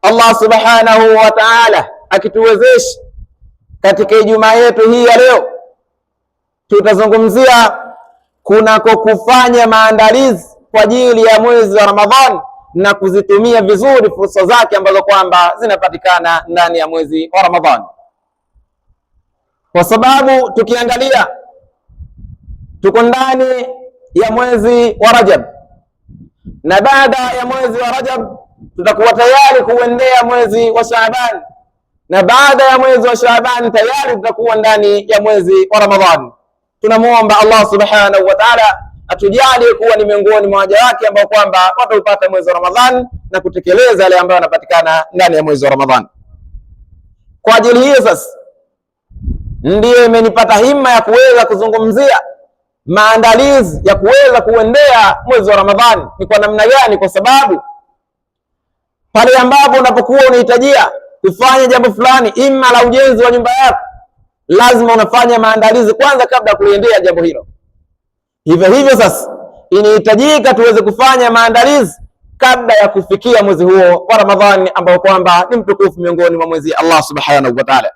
Allah subhanahu wa ta'ala akituwezesha katika Ijumaa yetu hii ya leo, tutazungumzia kunako kufanya maandalizi kwa ajili ya mwezi wa Ramadhani na kuzitumia vizuri fursa zake ambazo kwamba zinapatikana ndani ya mwezi wa Ramadhani, kwa sababu tukiangalia tuko ndani ya mwezi wa Rajab, na baada ya mwezi wa Rajab tutakuwa tayari kuendea mwezi wa Shaaban, na baada ya mwezi wa Shaaban tayari tutakuwa ndani ya mwezi wa Ramadhani. Tunamuomba Allah subhanahu wa ta'ala atujalie kuwa ni miongoni mwa waja wake ambao kwamba wataupata mwezi wa Ramadhani na kutekeleza yale ambayo yanapatikana ndani ya mwezi wa Ramadhani. Kwa ajili hiyo sasa ndiyo imenipata himma ya kuweza kuzungumzia maandalizi ya kuweza kuendea mwezi wa Ramadhani ni kwa namna gani, kwa sababu pale ambapo unapokuwa unahitajia kufanya jambo fulani, ima la ujenzi wa nyumba yako, lazima unafanya maandalizi kwanza kabla ya kuliendea jambo hilo. Hivyo sasa inahitajika tuweze kufanya maandalizi kabla ya kufikia mwezi huo wa Ramadhani ambao kwamba ni mtukufu miongoni mwa mwezi Allah subhanahu wa ta'ala.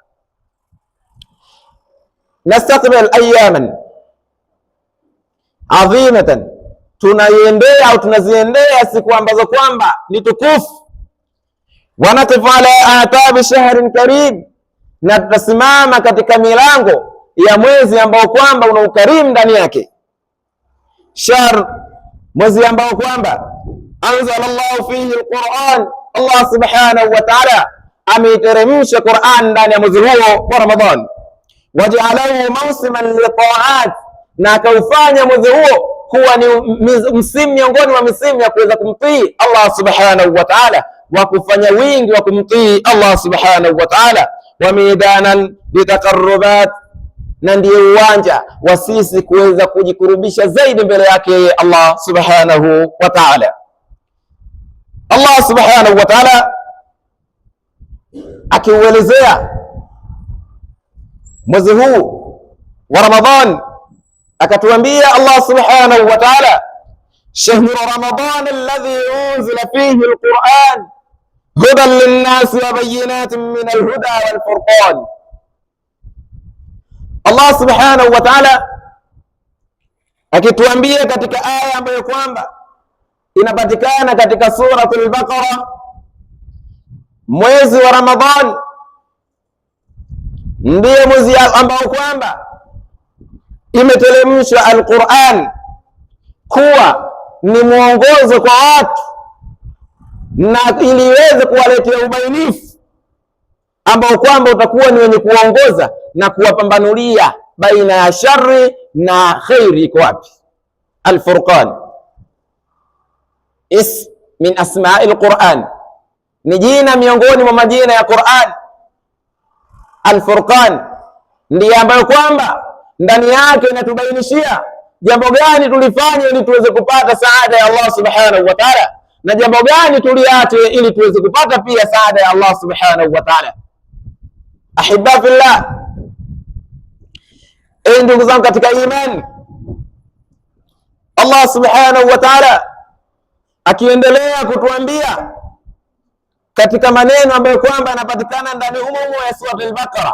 Nastaqbil ayaman adhimatan, tunaiendea au tunaziendea siku ambazo kwamba ni tukufu. Wanaqif ala atabi shahrin karim, na tutasimama katika milango ya mwezi ambao kwamba una ukarimu ndani yake. Shahr, mwezi ambao kwamba anzala Allahu fihi alquran, Allah subhanahu wa ta'ala ameiteremsha Qur'an ndani ya mwezi huo wa Ramadhan. Waja'alahu mawsiman litaat, na akaufanya mwezi huo kuwa ni msimu miongoni mwa misimu ya kuweza kumtii Allah subhanahu wa ta'ala, wa kufanya wingi wa kumtii Allah subhanahu wa ta'ala. Wa midanan litaqarrubat, na ndiyo uwanja wa sisi kuweza kujikurubisha zaidi mbele yake Allah subhanahu wa ta'ala. Allah subhanahu wa ta'ala akiuelezea mwezi huu wa Ramadhan akatuambia Allah subhanahu wa ta'ala, shahru ramadan alladhi unzila fihi alquran hudan linnasi wa bayyinatin min alhuda walfurqan. Allah subhanahu wa ta'ala akituambia katika aya ambayo kwamba inapatikana katika suratul Baqara, mwezi wa Ramadhan ndiyo mwezi ambao kwamba imeteremshwa Al-Qur'an kuwa ni mwongozo kwa watu na ili iweze kuwaletea ubainifu ambao kwamba utakuwa ni wenye kuongoza na kuwapambanulia baina ya shari na khairi iko wapi. Al-Furqan min asma'il Qur'an, ni jina miongoni mwa majina ya Qur'an. Al-Furqan ndiye ambayo kwamba ndani yake inatubainishia jambo gani tulifanye ili tuweze kupata saada ya Allah subhanahu wa ta'ala, na jambo gani tuliache ili tuweze kupata pia saada ya Allah subhanahu wa ta'ala. Ahibba fillah, ndugu zangu katika imani, Allah subhanahu wa ta'ala akiendelea kutuambia katika maneno ambayo kwamba yanapatikana ndani humo ya sura al-Baqara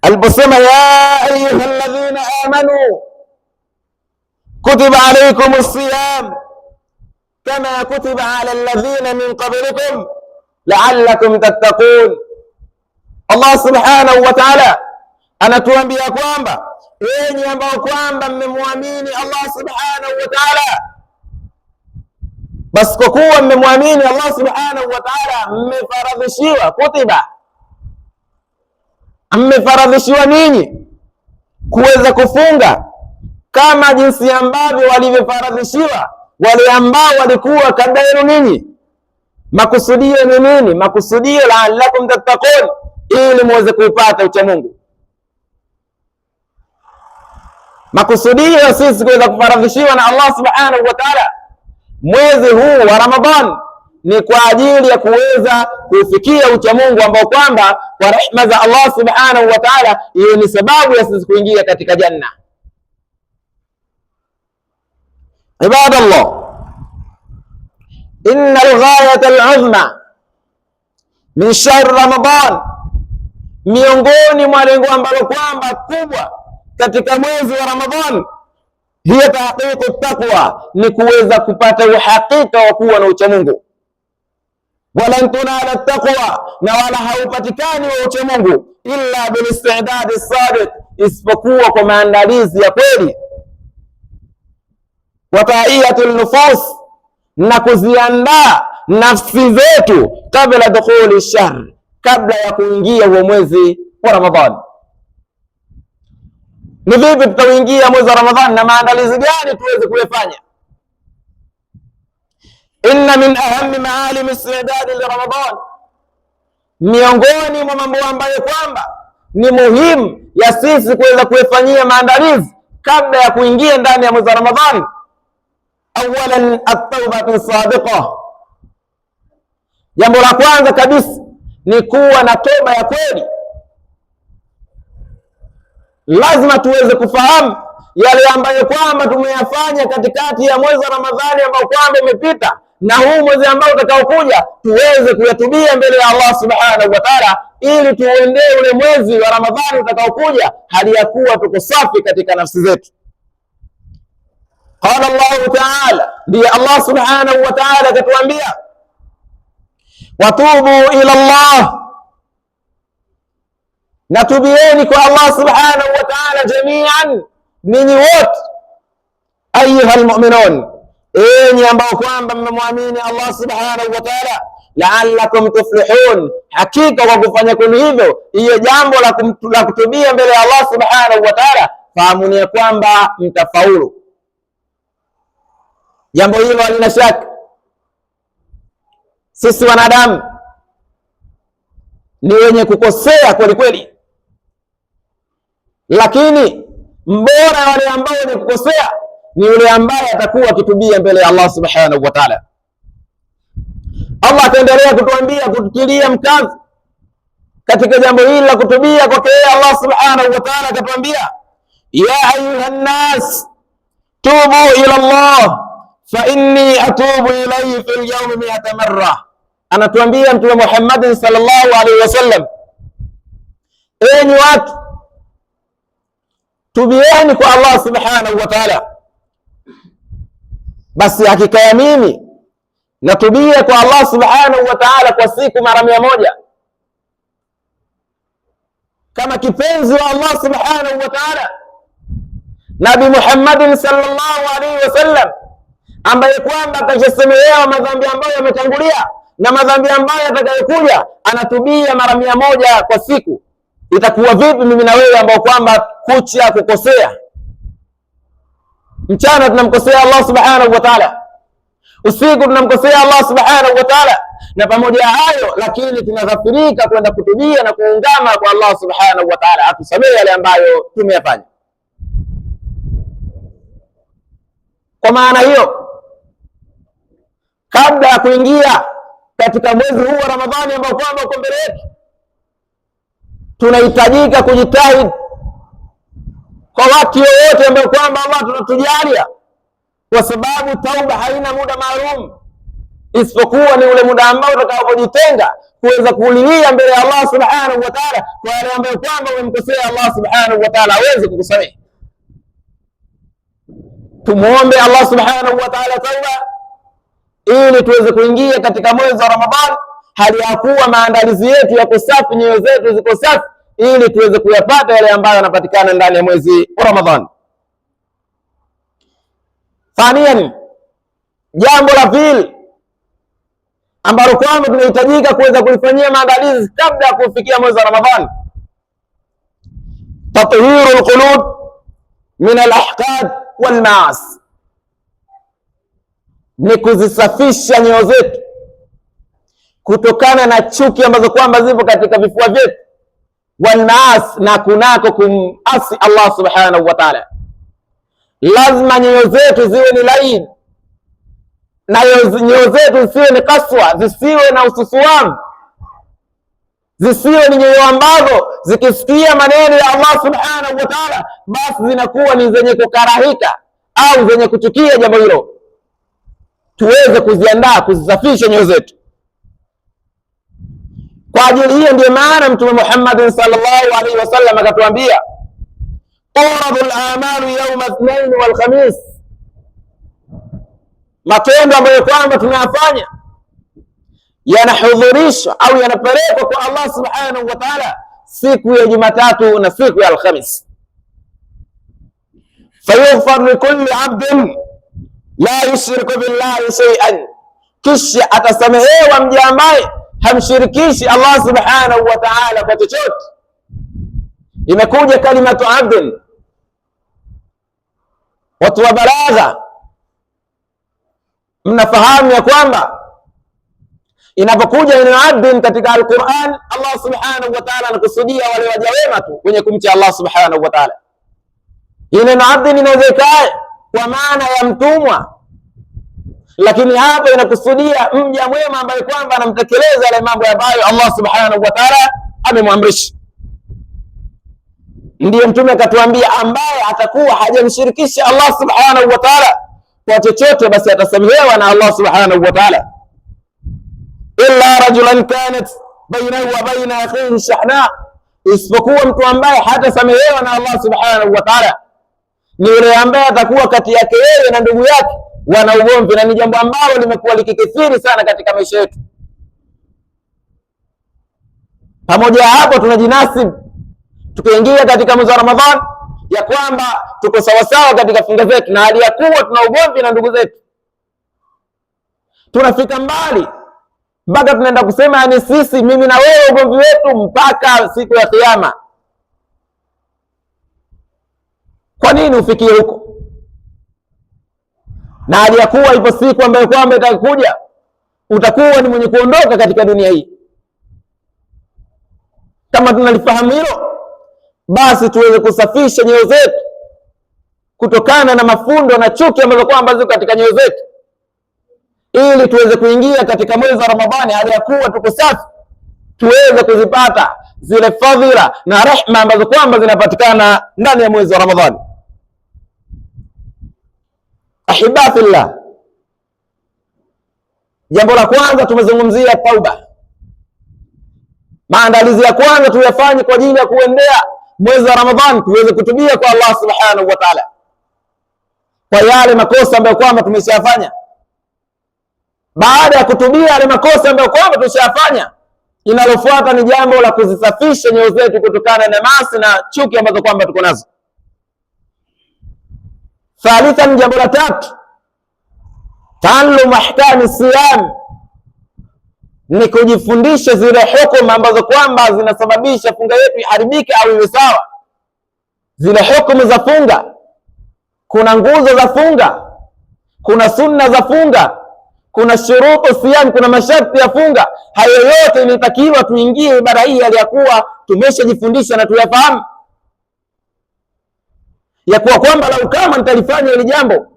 aliposema, ya ayyuhalladhina amanu kutiba alaykumus siyam kama kutiba ala alladhina min qablikum la'allakum tattaqun. Allah subhanahu wa ta'ala anatuambia kwamba wenyi ambao kwamba mmemwamini Allah subhanahu wa ta'ala, basi kwa kuwa mmemwamini Allah subhanahu wa ta'ala mmefaradhishiwa, kutiba, mmefaradhishiwa ninyi kuweza kufunga kama jinsi ambavyo walivyofaradhishiwa wale ambao walikuwa kabla yenu ninyi. Makusudio ni nini? Makusudio la'allakum tattaqun, ili muweze kuupata ucha Mungu. Makusudio ya sisi kuweza kufaradhishiwa na Allah subhanahu wa ta'ala mwezi huu wa Ramadhan ni kwa ajili ya kuweza kufikia ucha Mungu ambao kwamba kwa rehema za Allah subhanahu wa ta'ala hiyo ni sababu ya sisi kuingia katika janna. Ibadallah, inna al-ghayata al-'uzma min shahr Ramadan, miongoni mwa lengo ambalo kwamba kubwa katika mwezi wa Ramadhan, hiya tahqiqu taqwa, ni kuweza kupata uhakika wa kuwa na uchamungu. Walan tunala taqwa, na wala haupatikani wa uchamungu illa bil istidad as-sadiq, isipokuwa kwa maandalizi ya kweli. Wa ta'iyatul nufus, na kuziandaa nafsi zetu kabla dukhuli shahr, kabla ya kuingia huo mwezi wa Ramadhani. Ni vipi tutauingia mwezi wa Ramadhani na maandalizi gani tuweze kuyafanya? Inna min ahammi maalim istidad li Ramadan, miongoni mwa mambo ambayo kwamba ni muhimu ya sisi kuweza kuyafanyia maandalizi kabla ya kuingia ndani ya mwezi wa Ramadhani, awalan at-tawbatu sadiqa, jambo la kwanza kabisa ni kuwa na toba ya kweli. Lazima tuweze kufahamu yale ambayo kwamba tumeyafanya katikati ya mwezi wa Ramadhani ambao kwamba imepita, na huu mwezi ambao utakaokuja tuweze kuyatubia mbele ya Allah subhanahu wa ta'ala, ili tuendee ule mwezi wa Ramadhani utakaokuja hali ya kuwa tuko safi katika nafsi zetu. Qala Allah ta'ala, ndiye Allah subhanahu wa ta'ala akatuambia, watubu ila Allah, natubieni kwa Allah subhanahu wa ta'ala jami'an, ninyi wote, ayuha almu'minun, enyi ambao kwamba mmemwamini Allah subhanahu wa ta'ala, la'allakum tuflihun, hakika kwa kufanya kwenu hivyo, hiyo jambo la kutubia mbele ya Allah subhanahu wa ta'ala, fahamuni ya kwamba mtafaulu. Jambo hilo halina shaka. Sisi wanadamu ni wenye kukosea kweli kweli, lakini mbora wale ambao wenye kukosea ni yule ambaye atakuwa akitubia mbele ya Allah subhanahu wa ta'ala. Allah ataendelea kutuambia, kututilia mkazo katika jambo hili la kutubia kwake Allah subhanahu wa ta'ala, akatuambia, ya ayuhan nas tubu ila Allah fa inni atubu ilayhi fil yawmi 100 marra. Anatuambia Mtume Muhammad sallallahu alaihi wasallam, enyi watu, tubieni kwa Allah subhanahu wa ta'ala, basi hakika ya mimi natubia kwa Allah subhanahu wa ta'ala kwa siku mara 100. Kama kipenzi wa Allah subhanahu wa ta'ala Nabii Muhammad sallallahu alaihi wasallam, ambaye kwamba atashasemehewa madhambi ambayo yametangulia na madhambi ambayo yatakayokuja, anatubia mara 100 kwa siku. Itakuwa vipi mimi na wewe ambao kwamba kucha kukosea? Mchana tunamkosea Allah subhanahu wa ta'ala, usiku tunamkosea Allah subhanahu wa ta'ala, na pamoja na hayo lakini tunaghafirika kwenda kutubia na kuungama kwa Allah subhanahu wa ta'ala atusamehe yale ambayo tumeyafanya. Kwa maana hiyo, kabla ya kuingia katika mwezi huu wa Ramadhani ambao kwamba uko mbele yetu, tunahitajika kujitahidi kwa wakati wote ambao kwamba Allah tunatujalia, kwa sababu tauba haina muda maalum, isipokuwa ni ule muda ambao utakapojitenga kuweza kulilia mbele ya Allah subhanahu wa ta'ala kwa yale ambayo kwamba umemkosea Allah subhanahu wa ta'ala aweze kukusamehe. Tumuombe Allah subhanahu wa ta'ala tauba ili tuweze kuingia katika mwezi wa Ramadhani hali ya kuwa maandalizi yetu yako safi, nyoyo zetu ziko safi, ili tuweze kuyapata yale ambayo yanapatikana ndani ya mwezi wa Ramadhani. Thaniyan, jambo la pili ambalo kwamba tunahitajika kuweza kulifanyia maandalizi kabla ya kufikia mwezi wa Ramadhani, tathhirul qulub min al-ahqad wal maasi, ni kuzisafisha nyoyo zetu kutokana na chuki ambazo kwamba zipo katika vifua vyetu, wal maasi, na kunako kumasi Allah subhanahu wa ta'ala. Lazima nyoyo zetu ziwe ni laini, na nyoyo zetu zisiwe ni kaswa, zisiwe na ususuavu, zisiwe ni nyoyo ambazo zikisikia maneno ya Allah subhanahu wa ta'ala basi zinakuwa ni zenye kukarahika au zenye kuchukia jambo hilo. Tuweze kuziandaa, kuzisafisha nyoyo zetu. Kwa ajili hiyo ndio maana Mtume Muhammad sallallahu alaihi wasallam akatuambia, turadul a'malu yawma ithnain wal khamis, matendo ambayo kwamba tunayafanya yanahudhurishwa au yanapelekwa kwa Allah subhanahu wa ta'ala siku ya Jumatatu na siku ya Alhamis. Fayughfar likulli abdin la yushriku billahi shay'an, kisha atasamehewa mja ambaye hamshirikishi Allah subhanahu wa ta'ala kwa chochote. Imekuja kalimatu abdin, watu wa balagha mnafahamu ya kwamba inapokuja neno abdin katika Al-Qur'an, Allah subhanahu wa ta'ala anakusudia wale waja wema tu wenye kumcha Allah subhanahu wa ta'ala. Neno abdin inaweza ikae kwa maana ya mtumwa, lakini hapa inakusudia mja mwema ambaye kwamba anamtekeleza yale mambo ambayo Allah subhanahu wa ta'ala amemwamrisha. Ndiye Mtume akatuambia, ambaye atakuwa hajamshirikisha Allah subhanahu wa ta'ala kwa chochote, basi atasamehewa na Allah subhanahu wa ta'ala. Illa rajulan kanat bainahu wa baina akhihi shahna, isipokuwa mtu ambaye hatasamehewa na Allah subhanahu wa ta'ala ni yule ambaye atakuwa kati yake yeye na ndugu yake wana ugomvi, na ni jambo ambalo limekuwa likikithiri sana katika maisha yetu. Pamoja hapo, tunajinasib tukiingia katika mwezi wa Ramadhan ya kwamba tuko sawasawa katika funga zetu, na hali ya kuwa tuna ugomvi na ndugu zetu. Tunafika mbali mpaka tunaenda kusema ni sisi, mimi na wewe, ugomvi wetu mpaka siku ya Kiyama. Kwa nini ufikie huko? Na hali ya kuwa ipo siku ambayo kwamba itakuja utakuwa ni mwenye kuondoka katika dunia hii. Kama tunalifahamu hilo, basi tuweze kusafisha nyoyo zetu kutokana na mafundo na chuki ambazo kwamba ziko katika nyoyo zetu, ili tuweze kuingia katika mwezi wa Ramadhani hali ya kuwa tuko safi, tuweze kuzipata zile fadhila na rehma ambazo kwamba zinapatikana ndani ya mwezi wa Ramadhani. Ahibba fillah, jambo la kwanza tumezungumzia tauba. Maandalizi ya kwanza tuyafanye kwa ajili ya kuendea mwezi wa Ramadhani, tuweze kutubia kwa Allah subhanahu wa ta'ala kwa yale makosa ambayo kwamba tumeshayafanya. Baada ya kutubia yale makosa ambayo kwamba tumeshayafanya, inalofuata ni jambo la kuzisafisha nyoyo zetu kutokana na maasi na chuki ambazo kwamba tuko nazo. Thalithan, jambo la tatu, ta'allum ahkam siyam, ni kujifundisha zile hukumu ambazo kwamba zinasababisha funga yetu iharibike au iwe sawa. Zile hukumu za funga, kuna nguzo za funga, kuna sunna za funga, kuna shurutu siyam, kuna masharti ya funga. Hayo yote inatakiwa tuingie ibada hii aliyakuwa tumeshajifundisha na tuyafahamu, ya kuwa kwamba lau kama nitalifanya hili jambo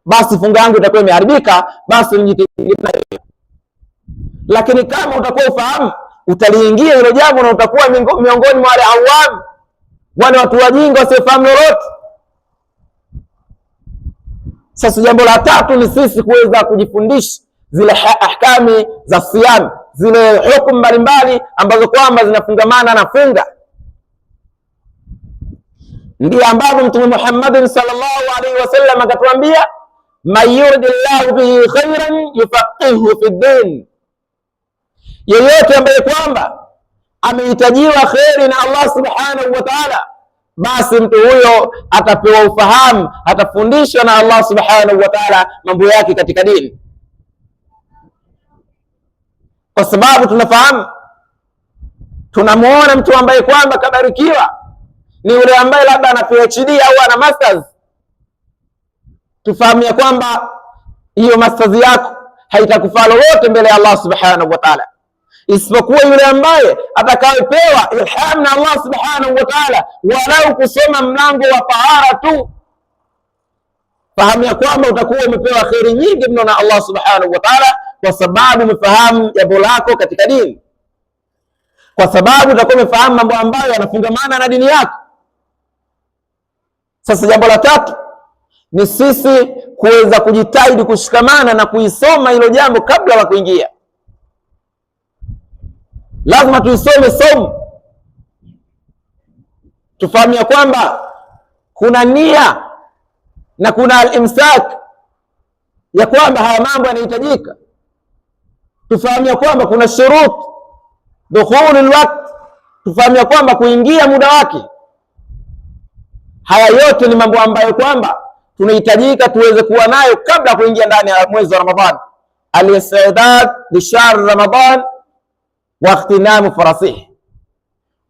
basi funga yangu itakuwa imeharibika, basi nijitenge. Lakini kama utakuwa ufahamu, utaliingia hilo jambo na utakuwa miongoni mwa wale awam, wale watu wajinga wasiofahamu lolote. Sasa jambo la tatu ni sisi kuweza kujifundisha zile ahkami za siyam, zile hukumu mbalimbali ambazo kwamba zinafungamana na funga. Ndiyo ambapo Mtume Muhammad sallallahu alaihi wasallam akatuambia, man yuridillahu bihi khairan yufaqihu fi din, yeyote ambaye kwamba amehitajiwa kheri na Allah subhanahu wa ta'ala, basi mtu huyo atapewa ufahamu, atafundishwa na Allah subhanahu wa ta'ala mambo yake katika dini. Kwa sababu tunafahamu, tunamuona mtu ambaye kwamba kabarikiwa ni yule ambaye labda ana PhD au ana masters. Tufahamu ya kwamba hiyo masters yako haitakufaa lolote mbele ya Allah subhanahu wa ta'ala, isipokuwa yule ambaye atakayepewa ilham na Allah subhanahu wa ta'ala walau kusoma mlango wa tahara tu. Fahamu ya kwamba utakuwa umepewa kheri nyingi mno na Allah subhanahu wa ta'ala, kwa sababu umefahamu jambo lako katika dini, kwa sababu utakuwa umefahamu mambo ambayo yanafungamana na dini yako. Sasa jambo la tatu ni sisi kuweza kujitahidi kushikamana na kuisoma hilo jambo kabla ya kuingia. lazima tuisome somo, tufahamia kwamba kuna nia na kuna al-imsak, ya kwamba haya mambo yanahitajika. Tufahamia kwamba kuna shurut dukhulul waqt, tufahamia kwamba kuingia muda wake. Haya yote ni mambo ambayo kwamba tunahitajika tuweze kuwa nayo kabla kuingia ndani ya mwezi wa Ramadhan. Al-istidad li shahr Ramadan wa ightinam farasih,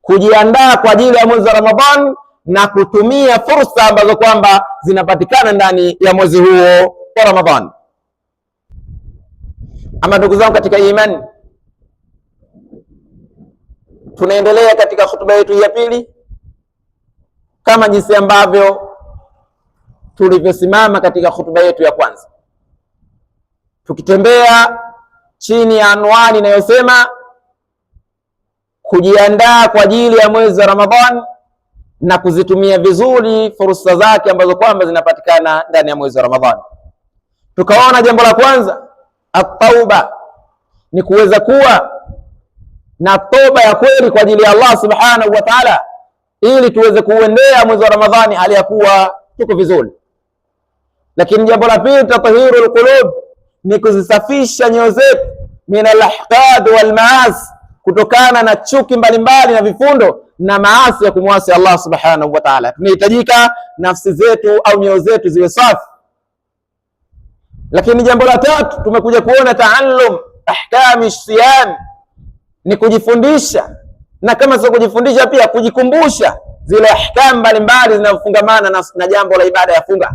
kujiandaa kwa ajili ya mwezi wa Ramadhan na kutumia fursa ambazo kwamba zinapatikana ndani ya mwezi huo wa Ramadhan. Ama ndugu zangu katika imani, tunaendelea katika hutuba yetu ya pili kama jinsi ambavyo tulivyosimama katika hutuba yetu ya kwanza, tukitembea chini ya anwani inayosema kujiandaa kwa ajili ya mwezi wa Ramadhan na kuzitumia vizuri fursa zake ambazo kwamba zinapatikana ndani ya mwezi wa Ramadhan. Tukaona jambo la kwanza, at-tauba, ni kuweza kuwa na toba ya kweli kwa ajili ya Allah subhanahu wa ta'ala, ili tuweze kuendea mwezi wa Ramadhani hali ya kuwa tuko vizuri. Lakini jambo la pili, tatahirul qulub, ni kuzisafisha nyoyo zetu min al-ahqad wal maasi, kutokana na chuki mbalimbali na vifundo na maasi ya kumwasi Allah subhanahu wa ta'ala. Tunahitajika nafsi zetu au nyoyo zetu ziwe safi. Lakini jambo la tatu, tumekuja kuona taallum ahkami siyam, ni kujifundisha, na kama sio kujifundisha pia kujikumbusha zile ahkam mbalimbali zinazofungamana na jambo la ibada ya funga.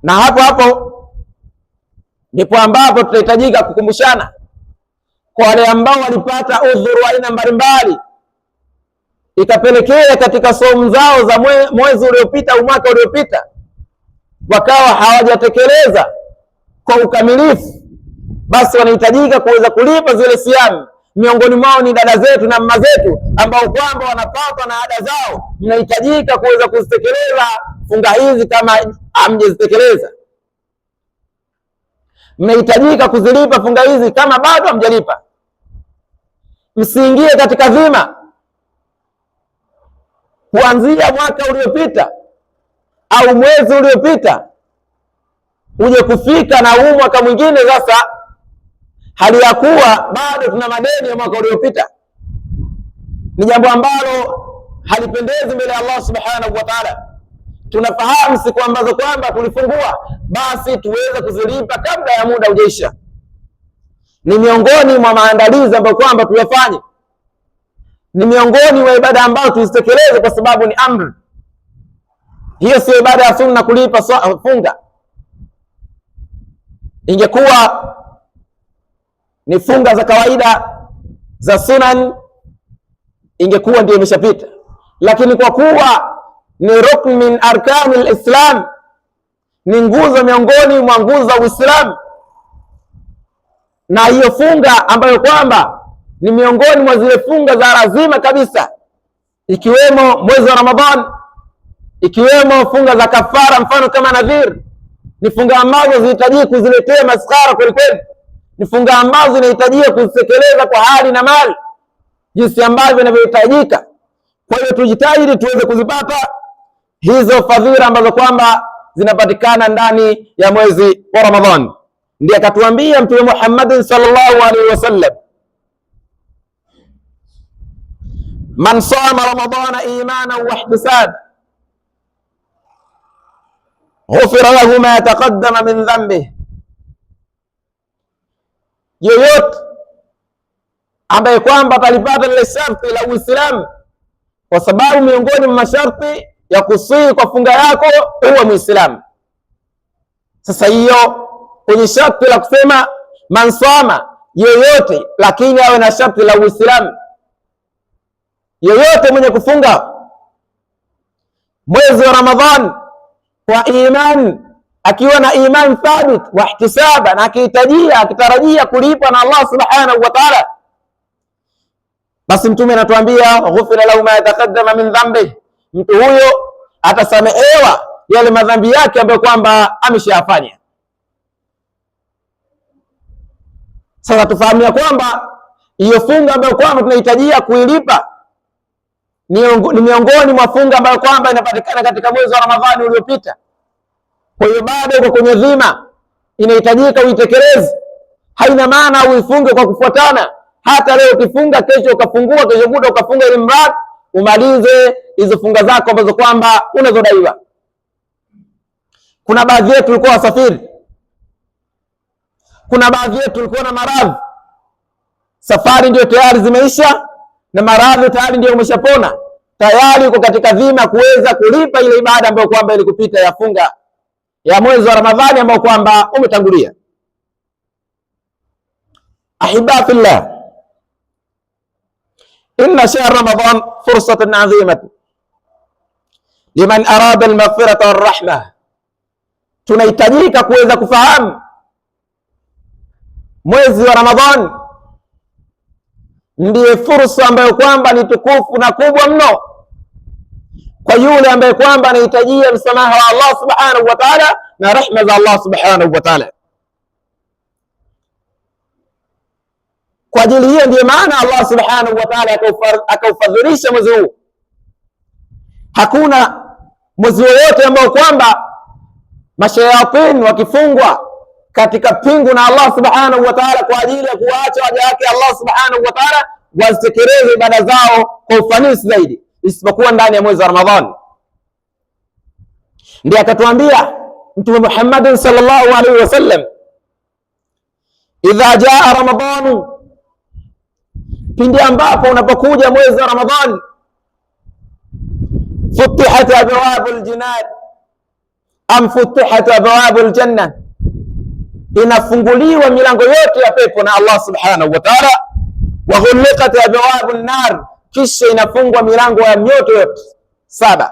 Na hapo ndipo ambapo tunahitajika kukumbushana kwa wale ambao walipata udhuru aina mbalimbali, ikapelekea katika somo zao za mwezi uliopita au mwaka uliopita wakawa hawajatekeleza kwa ukamilifu, basi wanahitajika kuweza kulipa zile siamu. Miongoni mwao ni dada zetu na mama zetu ambao kwamba wanapatwa na ada zao. Mnahitajika kuweza kuzitekeleza funga hizi kama hamjazitekeleza. Mnahitajika kuzilipa funga hizi kama bado hamjalipa. Msiingie katika dhima kuanzia mwaka uliopita au mwezi uliopita uje kufika na huu mwaka mwingine sasa, hali ya kuwa bado tuna madeni ya mwaka uliopita. Ni jambo ambalo halipendezi mbele ya Allah subhanahu wa ta'ala. Tunafahamu siku ambazo kwamba tulifungua, basi tuweze kuzilipa kabla ya muda ujaisha. Ni miongoni mwa maandalizi ambayo kwamba tuyafanye, ni miongoni mwa ibada ambayo tuzitekeleze, kwa sababu ni amri. Hiyo sio ibada ya sunna kulipa funga. Ingekuwa ni funga za kawaida za sunan, ingekuwa ndio imeshapita. Lakini kwa kuwa ni rukn min arkani al-Islam, ni nguzo miongoni mwa nguzo za Uislamu, na hiyo funga ambayo kwamba ni miongoni mwa zile funga za lazima kabisa, ikiwemo mwezi wa Ramadhan, ikiwemo funga za kafara, mfano kama nadhir, ni funga ambazo zinahitaji kuziletea maskhara kweli kweli, ni funga ambazo zinahitaji kuzitekeleza kwa hali na mali jinsi ambavyo inavyohitajika. Kwa hiyo tujitahidi tuweze kuzipata hizo fadhila ambazo kwamba zinapatikana ndani ya mwezi wa Ramadhan. Ndiye akatuambia Mtume Muhammad sallallahu alaihi wasallam, man sama ramadana imanan wa ihtisab ghufira lahu ma taqaddama min dhanbihi, yoyote ambaye kwamba atalipata lile sharti la Uislamu, kwa sababu miongoni mwa masharti ya kusii kwa funga yako huwa Muislamu. Sasa hiyo kwenye sharti la kusema man sama, yoyote, lakini awe na sharti la Uislamu. Yoyote mwenye kufunga mwezi wa Ramadhan kwa imani, akiwa na imani thabit wa ihtisaba, na akitarajia kulipwa na Allah subhanahu wa ta'ala, basi Mtume anatuambia ghufira lahu ma yataqaddama min dhanbi, mtu huyo atasamehewa yale madhambi yake ambayo kwamba ameshayafanya. Sasa tufahamia kwamba hiyo funga ambayo kwamba tunahitajia kuilipa ni miongoni mwa funga ambayo kwamba inapatikana katika mwezi wa Ramadhani uliopita. Kwa hiyo bado uko kwenye dhima, inahitajika uitekeleze. Haina maana uifunge kwa kufuatana. Hata leo ukifunga, kesho ukafungua, kesho kutwa ukafunga, ili mradi umalize hizo funga zako ambazo kwamba unazodaiwa. Kuna baadhi yetu tulikuwa wasafiri, kuna baadhi yetu tulikuwa na maradhi, safari ndio tayari zimeisha na maradhi tayari ndio umeshapona, tayari uko katika dhima kuweza kulipa ile ibada ambayo kwamba ilikupita ya funga ya mwezi wa Ramadhani ambao kwamba umetangulia. Ahibba fillah, inna shahr Ramadan fursatun adhimah liman arada almaghfirata warahma. Tunahitajika kuweza kufahamu mwezi wa Ramadhani ndiye fursa ambayo kwamba ni tukufu na kubwa mno kwa yule ambaye kwamba anahitajia msamaha wa Allah subhanahu wa ta'ala na rehema za Allah subhanahu wa ta'ala. Kwa ajili hiyo ndiyo maana Allah subhanahu wa ta'ala akaufadhilisha mwezi huu. Hakuna mwezi wowote ambao kwamba mashayatin wakifungwa katika pingu na Allah subhanahu wa ta'ala kwa ajili ya kuwaacha waja wake Allah subhanahu wa ta'ala wasitekeleze ibada zao kwa ufanisi zaidi, isipokuwa ndani ya mwezi wa Ramadhani. Ndiye akatuambia Mtume Muhammad sallallahu alaihi wasallam, idha jaa Ramadhanu, pindi ambapo unapokuja mwezi wa Ramadhani, futihat abwabul jinan am futihat abwabul janna, inafunguliwa milango yote ya pepo na Allah subhanahu wa ta'ala, wa ghulqat abwabun nar, kisha inafungwa milango ya moto yote 7,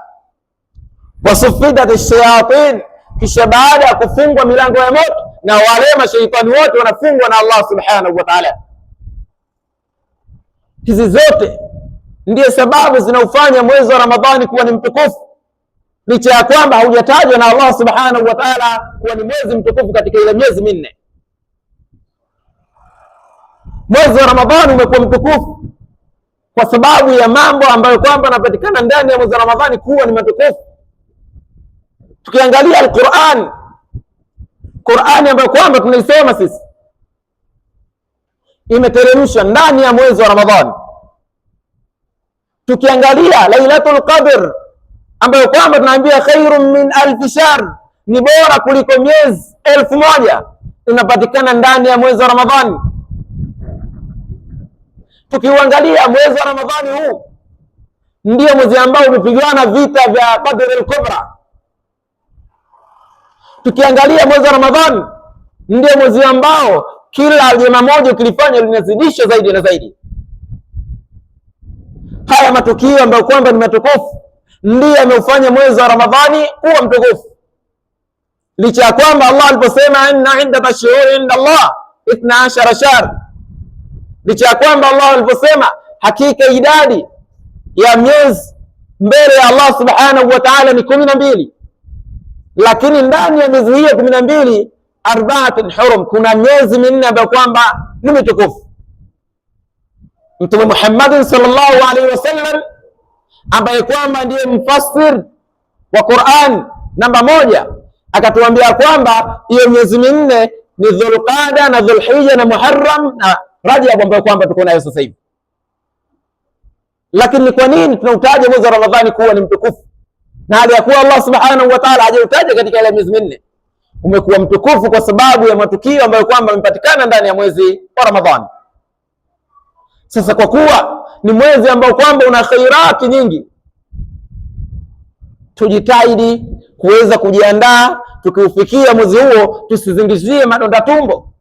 wa sufidat ash-shayatin, kisha baada ya kufungwa milango ya moto na wale mashaitani wote wanafungwa na Allah subhanahu wa ta'ala. Hizi zote ndiyo sababu zinaufanya mwezi wa Ramadhani kuwa ni mtukufu, licha ya kwamba haujatajwa na Allah subhanahu wa ta'ala kuwa ni mwezi mtukufu katika ile miezi minne. Mwezi wa Ramadhani umekuwa mtukufu kwa sababu ya mambo ambayo kwamba yanapatikana ndani ya mwezi wa Ramadhani kuwa ni mtukufu. Tukiangalia Al-Qur'an, Qur'ani ambayo kwamba tunaisoma sisi, imeteremshwa ndani ya mwezi wa Ramadhani. Tukiangalia Lailatul Qadr ambayo kwamba tunaambia khairun min alf shahr, ni bora kuliko miezi 1000, inapatikana ndani ya mwezi wa Ramadhani. Tukiangalia mwezi wa Ramadhani huu ndio mwezi ambao umepigana vita vya Badr al-Kubra. Tukiangalia mwezi wa Ramadhani ndio mwezi ambao kila jema moja ukilifanya linazidisha zaidi na zaidi. Haya matukio ambayo kwamba ni matukufu ndiyo yameufanya mwezi wa Ramadhani kuwa mtukufu, licha ya kwamba Allah aliposema inna iddata shuhuri inda Allah 12 shahr, licha ya kwamba Allah aliposema hakika idadi ya miezi mbele ya Allah subhanahu wa ta'ala ni 12, lakini ndani ya miezi hiyo 12 arba'atun hurum, kuna miezi minne ambayo kwamba ni mitukufu. Mtume Muhammad sallallahu alaihi wasallam ambaye kwamba ndiye mfasir wa Qur'an namba 1, akatuambia kwamba hiyo miezi minne ni Dhulqaada na Dhulhijja na Muharram na Rajab ambayo kwamba tuko nayo sasa hivi. Lakini kwa nini tunautaja mwezi wa Ramadhani kuwa ni mtukufu na hali ya kuwa Allah subhanahu wa ta'ala hajautaja katika ile miezi minne? Umekuwa mtukufu kwa sababu ya matukio ambayo kwamba yamepatikana ndani ya mwezi wa Ramadhani. Sasa kwa kuwa ni mwezi ambao kwamba una khairati nyingi, tujitahidi kuweza kujiandaa, tukiufikia mwezi huo tusizingizie madonda tumbo,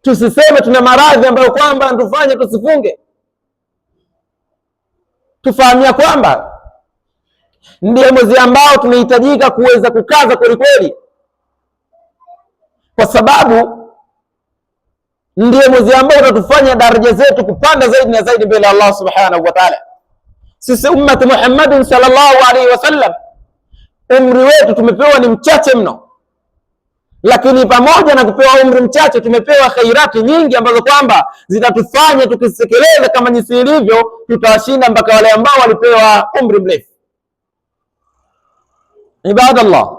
tusiseme tuna maradhi ambayo kwamba yanatufanya tusifunge. Tufahamia kwamba ndiye mwezi ambao tunahitajika kuweza kukaza kweli kweli, kwa sababu ndiye mwezi ambao utatufanya daraja zetu kupanda zaidi na zaidi mbele ya Allah subhanahu wa ta'ala. Sisi ummati Muhammadin sallallahu alaihi wasallam, umri wetu tumepewa ni mchache mno, Lakini pamoja na kupewa umri mchache, tumepewa khairati nyingi ambazo kwamba zitatufanya tukisekeleza kama jinsi ilivyo, tutawashinda mpaka wale ambao walipewa umri mrefu. Ibadallah,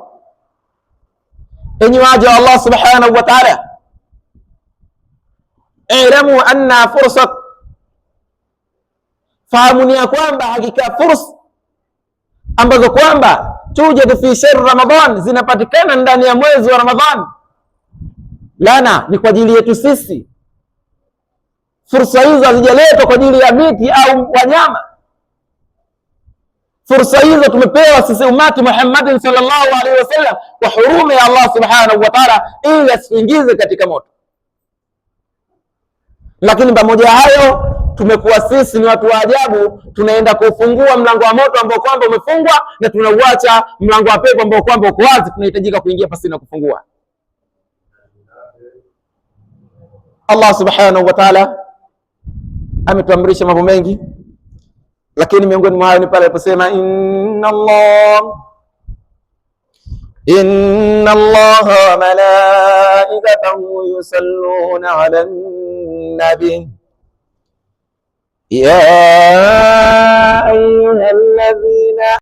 enyi waja wa Allah subhanahu wa ta'ala, ilamu anna fursa, fahamuni ya kwamba hakika fursa ambazo kwamba tujadu fi shahr Ramadhan, zinapatikana ndani ya mwezi wa Ramadhan, lana, ni kwa ajili yetu sisi. Fursa hizo hazijaletwa kwa ajili ya miti au wanyama. Fursa hizo tumepewa sisi umati Muhammadin sallallahu alaihi wasallam kwa huruma ya Allah subhanahu wa ta'ala, ili asiingize katika moto. Lakini pamoja hayo, tumekuwa sisi ni watu wa ajabu, tunaenda kufungua mlango wa moto ambao kwamba umefungwa, na tunauacha mlango wa pepo ambao kwamba uko wazi, tunahitajika kuingia pasi na kufungua. Allah subhanahu wa ta'ala ametuamrisha mambo mengi, lakini miongoni mwa hayo ni pale aliposema inna Allaha wa malaikatahu yusalluna ala nabi ya ayyuhalladhina